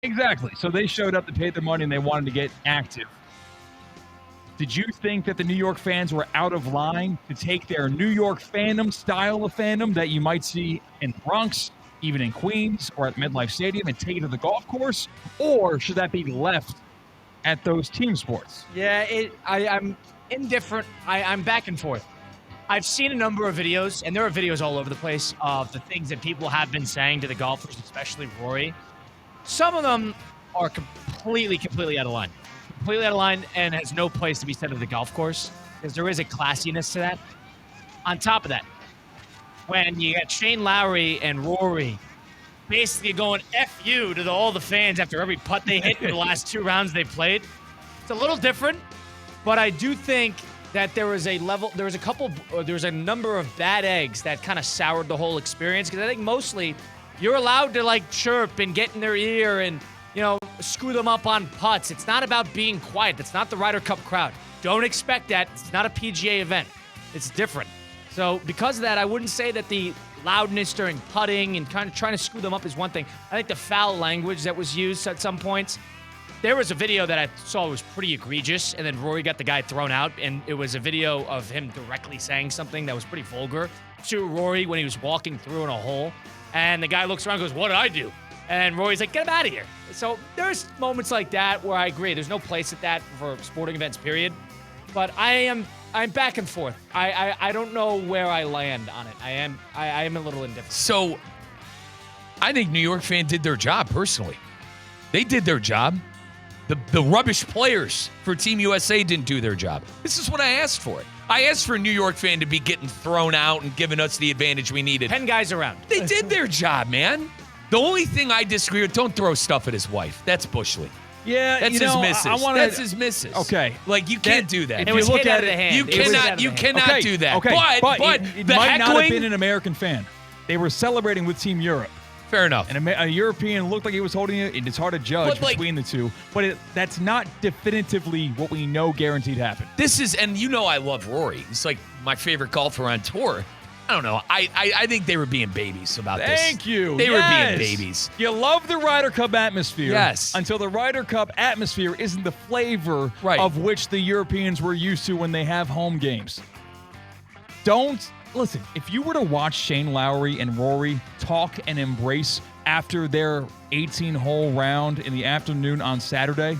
Exactly. So they showed up to pay their money and they wanted to get active. Did you think that the New York fans were out of line to take their New York fandom style of fandom that you might see in the Bronx, even in Queens or at MetLife Stadium, and take it to the golf course? Or should that be left at those team sports? Yeah, I'm indifferent. I'm back and forth. I've seen a number of videos, and there are videos all over the place of the things that people have been saying to the golfers, especially Rory. Some of them are completely out of line. Completely out of line and has no place to be said at the golf course because there is a classiness to that. On top of that, when you got Shane Lowry and Rory basically going F you to all the fans after every putt they hit in the last 2 rounds they played, it's a little different, but I do think that there was a number of bad eggs that kind of soured the whole experience because I think mostly you're allowed to like chirp and get in their ear and, you know, screw them up on putts. It's not about being quiet. That's not the Ryder Cup crowd. Don't expect that. It's not a PGA event. It's different. So because of that, I wouldn't say that the loudness during putting and kind of trying to screw them up is one thing. I think the foul language that was used at some points, there was a video that I saw was pretty egregious, and then Rory got the guy thrown out, and it was a video of him directly saying something that was pretty vulgar to Rory when he was walking through in a hole, and the guy looks around and goes, "What did I do?" And Rory's like, "Get him out of here." So there's moments like that where I agree. There's no place at that for sporting events, period. But I'm back and forth. I don't know where I land on it. I am a little indifferent. So I think New York fan did their job personally. They did their job. The rubbish players for Team USA didn't do their job. This is what I asked for. I asked for a New York fan to be getting thrown out and giving us the advantage we needed. 10 guys around. They did their job, man. The only thing I disagree with, don't throw stuff at his wife. That's Bush League. Yeah, that's his missus. That's his missus. Okay, like you can't do that. It was look at the hand. You cannot do that. Okay, but it the might not have heckling. been an American fan. They were celebrating with Team Europe. Fair enough. And a European looked like he was holding it. It's hard to judge between the two. But that's not definitively what we know guaranteed happened. This is, and you know I love Rory. He's like my favorite golfer on tour. I don't know. I think they were being babies about this. Thank you. They were being babies. You love the Ryder Cup atmosphere. Yes. Until the Ryder Cup atmosphere isn't the flavor of which the Europeans were used to when they have home games. Listen, if you were to watch Shane Lowry and Rory talk and embrace after their 18-hole round in the afternoon on Saturday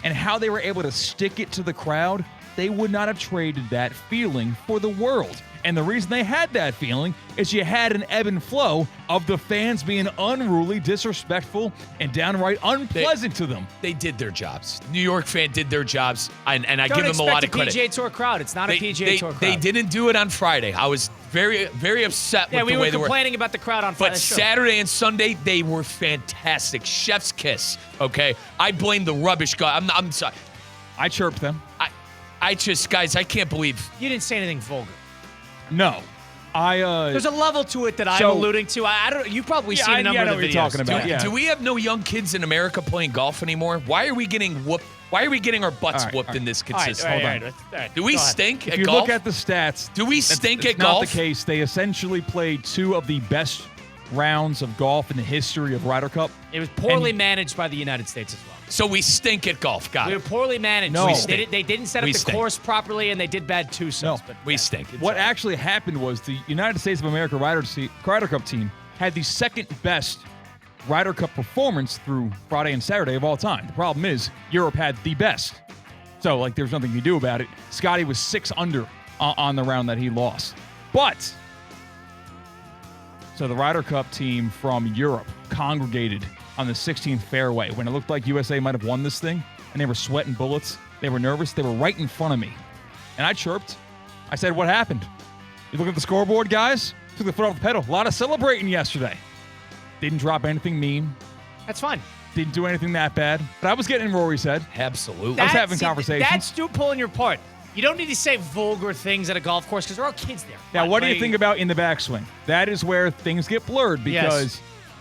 and how they were able to stick it to the crowd, they would not have traded that feeling for the world. And the reason they had that feeling is you had an ebb and flow of the fans being unruly, disrespectful, and downright unpleasant to them. They did their jobs. New York fan did their jobs, and I Don't give them a lot of credit. PGA Tour crowd. It's not a PGA Tour crowd. They didn't do it on Friday. I was very, very upset with the way they were. Yeah, we were complaining about the crowd on Friday. But Saturday and Sunday, they were fantastic. Chef's kiss, okay? I blame the rubbish guy. I'm sorry. I chirped them. I just, guys, I can't believe. You didn't say anything vulgar. No. There's a level to it that I'm alluding to. I don't. You've probably seen a number of the videos. What you're talking about. Do we have no young kids in America playing golf anymore? Why are we getting whooped? Why are we getting our butts whooped in this consistent? Hold on. Do we stink at golf? If you look at the stats, do we stink at golf? golf? Not the case. They essentially played 2 of the best rounds of golf in the history of Ryder Cup. It was poorly managed by the United States as well. So we stink at golf. Got it. We were poorly managed. No. They didn't set up the course properly, and they did bad twosomes. No. But we stink. What actually happened was the United States of America Ryder Cup team had the second best Ryder Cup performance through Friday and Saturday of all time. The problem is Europe had the best. So, there's nothing you do about it. Scotty was 6 under on the round that he lost. But, so the Ryder Cup team from Europe congregated on the 16th fairway when it looked like USA might have won this thing, and they were sweating bullets. They were nervous. They were right in front of me. And I chirped. I said, "What happened? You look at the scoreboard, guys? Took the foot off the pedal. A lot of celebrating yesterday. Didn't drop anything mean. That's fine. Didn't do anything that bad. But I was getting in Rory's head. Absolutely. I was having conversations. That's Stu pulling your part. You don't need to say vulgar things at a golf course because there are kids there. Now, what do you think about in the backswing? That is where things get blurred because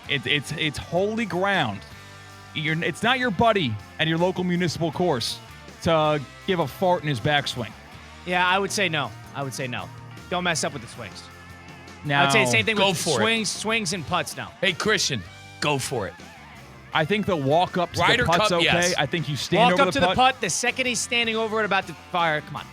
it's holy ground. It's not your buddy at your local municipal course to give a fart in his backswing. Yeah, I would say no. Don't mess up with the swings. Now, I'd say the same thing go with for swings and putts now. Hey, Christian, go for it. I think the walk up to Ryder the putt's Cup, okay. yes. I think you stand Walk over up to the the putt. The second he's standing over it about to fire, come on.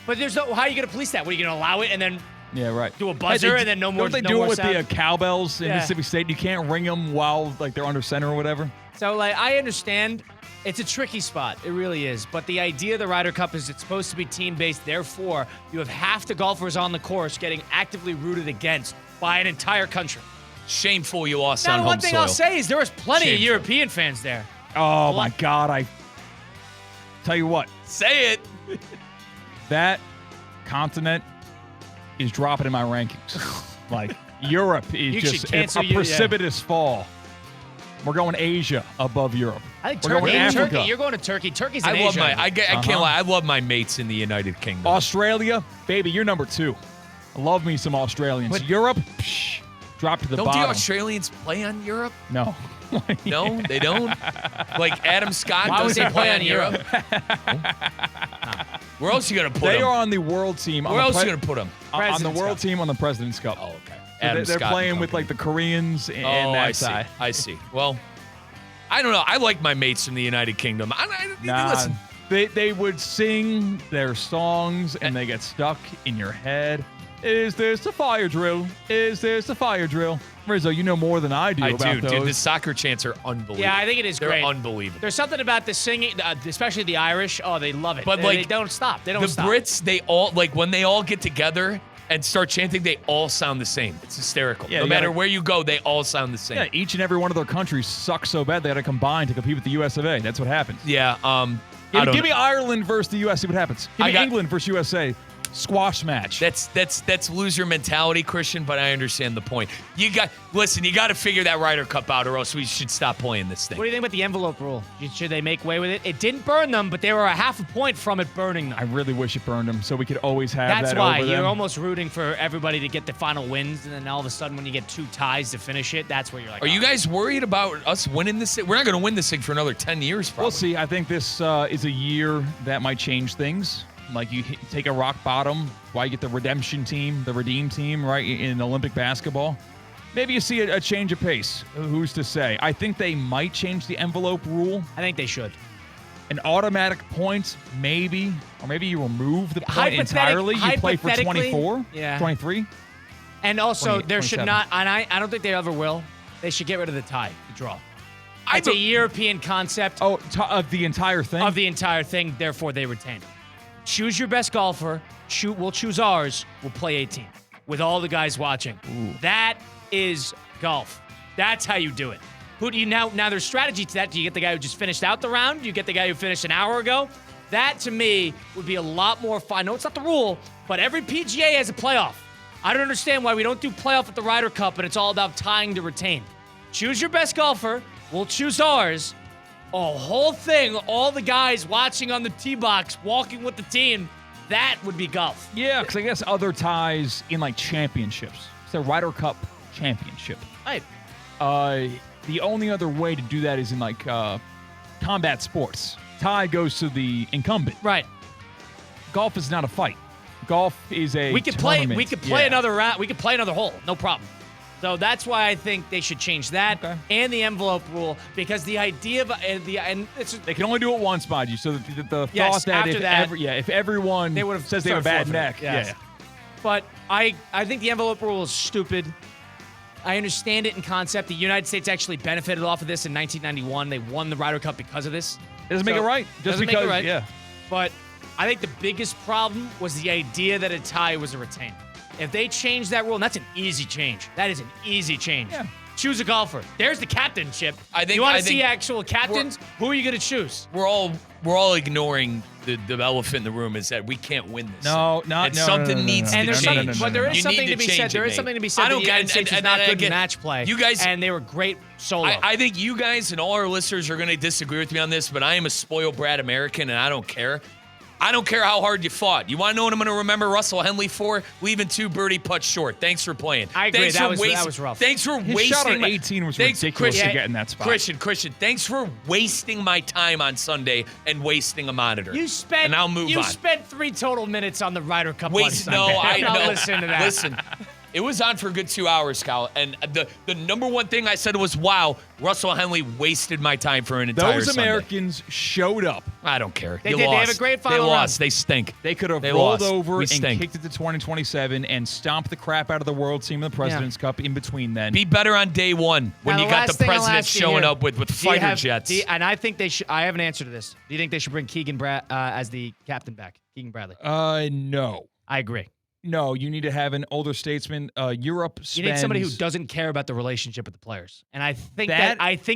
But there's no. How are you going to police that? What, are you going to allow it and then Yeah, right. do a buzzer and then no more? Don't they no do more it with sound? the cowbells in Yeah. Mississippi State? You can't ring them while like they're under center or whatever. So, like, I understand it's a tricky spot. It really is. But the idea of the Ryder Cup is it's supposed to be team-based. Therefore, you have half the golfers on the course getting actively rooted against by an entire country. Shameful you lost on Now, home one thing soil. I'll say is there was plenty Shameful. of European fans there. Oh my God! I tell you what, Say it. that continent is dropping in my rankings. Like Europe is You should just cancel a you- yeah. precipitous fall. We're going Asia above Europe. I think We're going Africa. Turkey. You're going to Turkey. Turkey's in I love Asia. my. I can't Uh-huh. lie. I love my mates in the United Kingdom. Australia, baby, you're number 2. I love me some Australians. But- Europe, psh, drop to the Don't bottom. the Australians play on Europe? No. No, they don't. Like Adam Scott Why would doesn't they play on Europe. Where else you gonna put They them? are on the world team. Where else you gonna put them? on the President's world Cup. team on the President's Cup. Oh, okay. So Adam they're Scott playing and with like the Koreans and company. that I see. side. I see. Well, I don't know. I like my mates from the United Kingdom. Nah, Listen, they would sing their songs and they get stuck in your head. Is this a fire drill? Is this a fire drill? Rizzo, you know more than I do I about do, those. dude. The soccer chants are unbelievable. Yeah, I think it is They're great. unbelievable. There's something about the singing, especially the Irish. Oh, they love it. But, they like, don't stop. They don't The stop. Brits, they all like when they all get together and start chanting, they all sound the same. It's hysterical. Yeah, no you matter gotta- where you go, they all sound the same. Yeah, each and every one of their countries sucks so bad they got to combine to compete with the US of A. That's what happens. Yeah. Give me Ireland versus the US. See what happens. Give I me got- England versus USA. Squash match. That's loser mentality, Christian. But I understand the point. You got to figure that Ryder Cup out, or else we should stop playing this thing. What do you think about the envelope rule? Should they make way with it? It didn't burn them, but they were a half a point from it burning them. I really wish it burned them so we could always have That's that why over you're them. almost rooting for everybody to get the final wins, and then all of a sudden, when you get 2 ties to finish it, that's where you're like, Are you oh. guys worried about us winning this thing? We're not going to win this thing for another 10 years, probably. We'll see. I think this is a year that might change things. Like you take a rock bottom, why you get the redemption team, the redeem team, right, in Olympic basketball. Maybe you see a change of pace. Who's to say? I think they might change the envelope rule. I think they should. An automatic point, maybe. Or maybe you remove the point entirely. You play for hypothetically, 24, yeah. 23. And also, 28, there should 27. not, and I don't think they ever will, they should get rid of the tie, the draw. It's a European concept Oh, of the entire thing? of the entire thing, therefore they retain it. Choose your best golfer. We'll choose ours. We'll play 18 with all the guys watching. Ooh. That is golf. That's how you do it. Who do you now? Now there's strategy to that. Do you get the guy who just finished out the round? Do you get the guy who finished an hour ago? That to me would be a lot more fun. I know it's not the rule, but every PGA has a playoff. I don't understand why we don't do playoff at the Ryder Cup, and it's all about tying to retain. Choose your best golfer. We'll choose ours. A whole thing, all the guys watching on the tee box, walking with the team, that would be golf. Yeah, because I guess other ties in like championships. It's a Ryder Cup championship. Right. The only other way to do that is in like combat sports. Tie goes to the incumbent. Right. Golf is not a fight. Golf is a We could play tournament. another round. We could play another hole. No problem. So that's why I think they should change that Okay. and the envelope rule, because the idea of and it's They can only do it once, mind you. So the Yes, thought that after if that, if everyone they would've says they have a bad started neck, forfeiting. Yes. But I think the envelope rule is stupid. I understand it in concept. The United States actually benefited off of this in 1991. They won the Ryder Cup because of this. it doesn't make it right. Just doesn't because, make it right. yeah. But I think the biggest problem was the idea that a tie was a retain. If they change that rule, and that's an easy change. That is an easy change. Yeah. Choose a golfer. There's the captainship. I think- you want I to see think actual captains? Who are you going to choose? We're all ignoring the elephant in the room is that we can't win this. No, thing. not and no, something no, no, needs no, And to there's change. something, but there is You something need to be change said. it, There is Nate. something to be said. I that don't the get- United States and- is not and good in again, match play. you guys- and they were great solo. I think you guys and all our listeners are going to disagree with me on this, but I am a spoiled brat American, and I don't care. I don't care how hard you fought. You want to know what I'm going to remember Russell Henley for? Leaving 2 birdie putts short. Thanks for playing. I agree. Thanks That for was rough. Thanks for His wasting shot on my- 18 was Thanks, ridiculous Christian, to get in that spot. Christian, thanks for wasting my time on Sunday and wasting a monitor. You spent. And I'll move you on. spent 3 total minutes on the Ryder Cup. on Waste, Sunday. no, I I'm not know. listening to that. Listen, It was on for a good 2 hours, Kyle. And the number one thing I said was, wow, Russell Henley wasted my time for an entire Those Sunday. Americans showed up. I don't care. They did. They have a great final They round. lost. They stink. They could have They rolled lost. over We and stink. kicked it to 2027 and stomped the crap out of the World Team of the President's Cup in between then. Be better on day one when Now, you the got last the thing I'll president ask you showing here, up with do you fighter have- jets. and I think they should. I have an answer to this. Do you think they should bring Keegan as the captain back? Keegan Bradley. No. I agree. No, you need to have an older statesman. Europe spends... You need somebody who doesn't care about the relationship with the players. And I think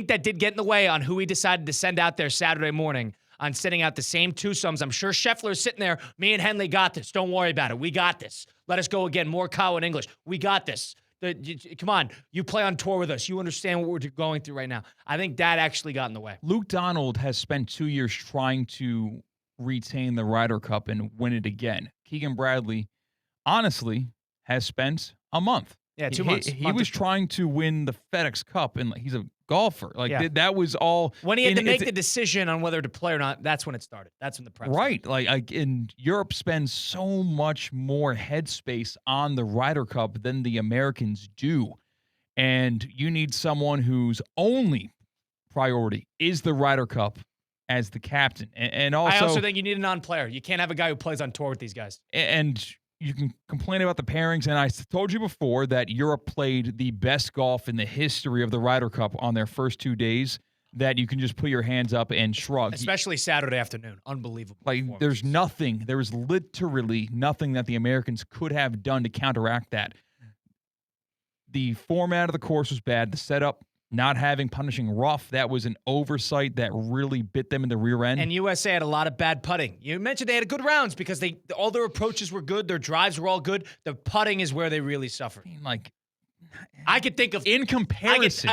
that did get in the way on who he decided to send out there Saturday morning on sending out the same twosomes. I'm sure Scheffler's sitting there. Me and Henley got this. Don't worry about it. We got this. Let us go again. Morikawa in English. We got this. Come on. You play on tour with us. You understand what we're going through right now. I think that actually got in the way. Luke Donald has spent 2 years trying to retain the Ryder Cup and win it again. Keegan Bradley, honestly, has spent a month. Yeah, 2 months. He was trying to win the FedEx Cup, and he's a golfer. That was all. When he had to make the decision on whether to play or not, that's when it started. That's when the prep started. Right. And Europe spends so much more headspace on the Ryder Cup than the Americans do. And you need someone whose only priority is the Ryder Cup as the captain. And also, I also think you need a non-player. You can't have a guy who plays on tour with these guys. And you can complain about the pairings, and I told you before that Europe played the best golf in the history of the Ryder Cup on their first 2 days, that you can just put your hands up and shrug. Especially Saturday afternoon. Unbelievable. There was literally nothing that the Americans could have done to counteract that. The format of the course was bad. The setup, not having punishing rough, that was an oversight that really bit them in the rear end. And USA had a lot of bad putting. You mentioned they had good rounds because all their approaches were good. Their drives were all good. The putting is where they really suffered. I could think of in comparison,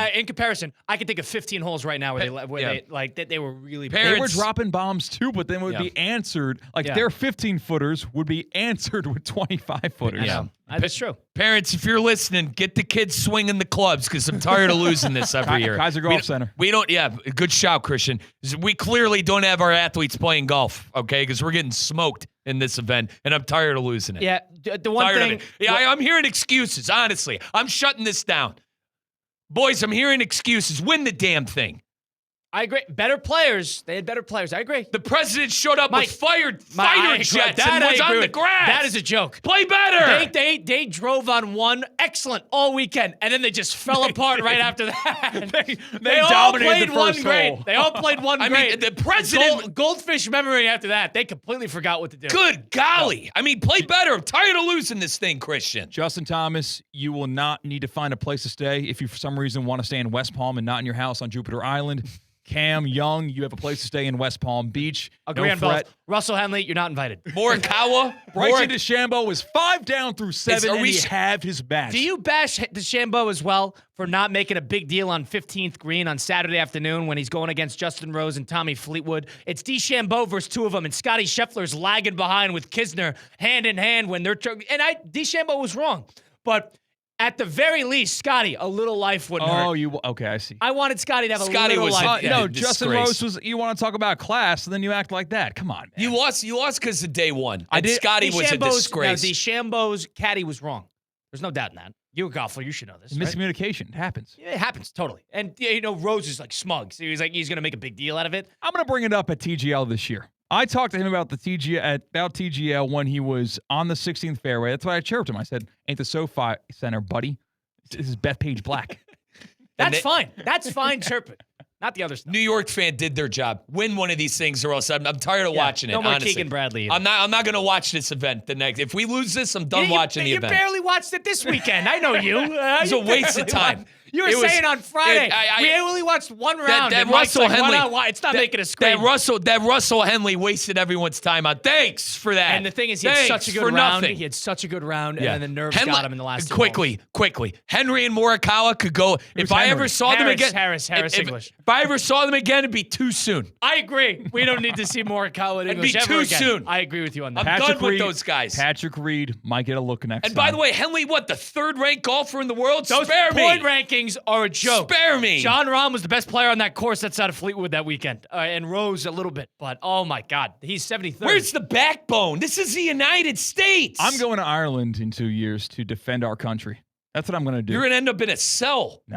I could think of 15 holes right now where they were really bad. They were dropping bombs too, but then would be answered their 15-footers would be answered with 25-footers. Yeah, that's true. Parents, if you're listening, get the kids swinging the clubs because I'm tired of losing this every year. Kaiser Golf Center. We don't. Yeah, good shout, Christian. We clearly don't have our athletes playing golf, okay? Because we're getting smoked in this event, and I'm tired of losing it. Yeah, the one thing. Yeah, I'm hearing excuses. Honestly, I'm shutting this down. Boys, I'm hearing excuses. Win the damn thing. I agree. Better players. They had better players. I agree. The president showed up with fighter jets that and was on the with. grass. That is a joke. Play better. They drove on one excellent all weekend, and then they just fell apart right after that. they all played one great. They all played one great. I mean, the president goldfish memory after that. They completely forgot what to do. Good golly. I mean, play better. I'm tired of losing this thing, Christian. Justin Thomas, you will not need to find a place to stay if you, for some reason, want to stay in West Palm and not in your house on Jupiter Island. Cam Young, you have a place to stay in West Palm Beach. Agree on both. Russell Henley, you're not invited. Morikawa. Bryson DeChambeau was 5 down through 7, and he halved his match. Do you bash DeChambeau as well for not making a big deal on 15th green on Saturday afternoon when he's going against Justin Rose and Tommy Fleetwood? It's DeChambeau versus two of them, and Scotty Scheffler's lagging behind with Kisner hand in hand when they're DeChambeau was wrong, but at the very least, Scotty, a little life wouldn't hurt. Okay, I see. I wanted Scotty to have a little life. Justin Rose was. You want to talk about class, and then you act like that. Come on, man. You lost because of day one. Scotty was a disgrace. Now, DeChambeau's caddy was wrong. There's no doubt in that. You're a golfer. You should know this. Miscommunication. It happens. It happens, totally. And, Rose is like smug. So he's going to make a big deal out of it. I'm going to bring it up at TGL this year. I talked to him about TGL when he was on the 16th fairway. That's why I chirped him. I said, "Ain't the SoFi Center, buddy. This is Bethpage Black." That's fine. That's fine chirping. Not the other stuff. New York fan did their job. Win one of these things, or else I'm tired of watching it. No more honestly. Keegan Bradley. Either. I'm not going to watch this event the next. If we lose this, I'm done watching the event. You barely watched it this weekend. I know you. It's a waste of time. You were saying on Friday, we only watched one round. That Russell Henley, it's not making a scream. That Russell Henley wasted everyone's time on. Thanks for that. And the thing is, he had such a good round. He had such a good round, and then the nerves got him in the last 2 holes. Quickly. Henry and Morikawa could go. If I ever saw them again, Harris English. If I ever saw them again, it'd be too soon. I agree. We don't need to see Morikawa in English ever again. It'd be too soon. I agree with you on that. I'm done with those guys. Patrick Reed might get a look next time. And by the way, Henley, the third-ranked golfer in the world? Those Spare point me. rankings things are a joke. Spare me. John Rahm was the best player on that course that's out of Fleetwood that weekend, and Rose a little bit. But, oh, my God, he's 73rd. Where's the backbone? This is the United States. I'm going to Ireland in 2 years to defend our country. That's what I'm going to do. You're going to end up in a cell.